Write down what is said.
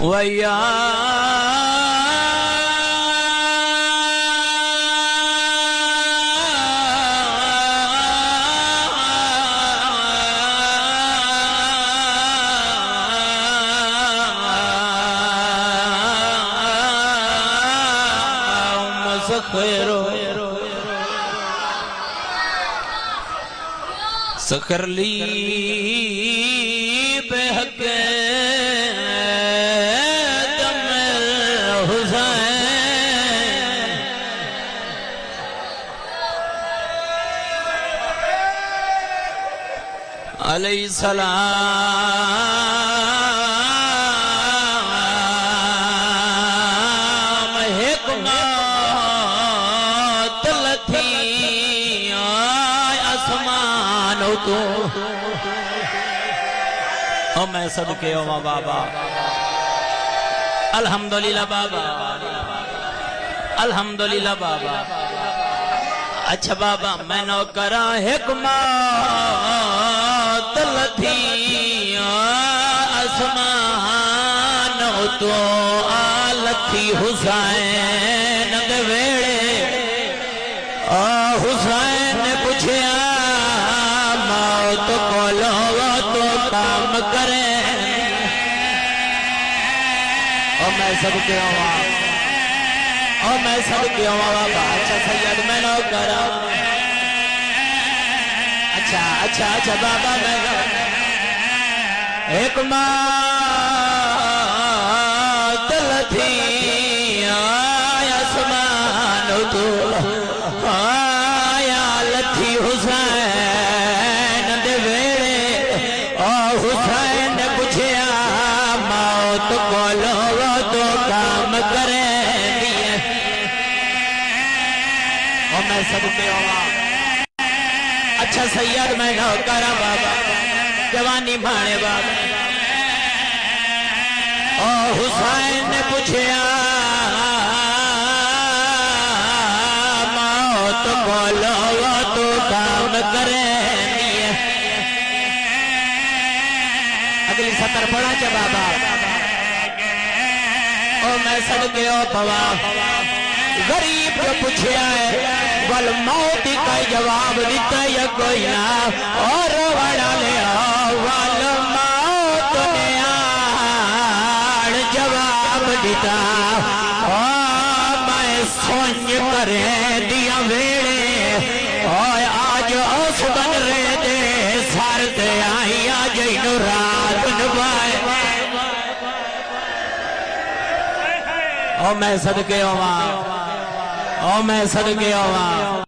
ویا سخر لی بحق دم حسین علیہ السلام حکمت لتھی آسمان تو او میں صدقے ہوں بابا الحمدللہ بابا الحمدللہ بابا اچھا بابا میں نو کرا حکمت لتھی آسمان تو آلتھی حسین دے ویڑے حسین نے پوچھیا موت کو لو تو کام کرے او میں سب کے ہوا او میں سب کے ہوا بابا اچھا سید میں نو کرا اچھا بابا میں نو حکمت لتھی آسمان تو آیا لتھی حسین دے ویڑے حسین نے پوچھیا موت کو لو تو کام کرے دیئے اور میں سب کے ہوا اچھا سید میں نو کرا بابا جوانی بھانے بابا حسین نے پوچھیا موت کو لو تو کام کرے دیئے اگلی سطر پڑھا چا بابا او میں صدقے او پوا غریب کو پوچھیا ہے والموت کا جواب دیتا یا کوئی نہ اور وڑا لے والموت نے آڑ جواب دیتا میں سونج کرے دیا ویڑے آج اس بن رہے دے سارتے آئی آج انو رات نبائے او میں صدقے ہوا او میں صدقے ہوا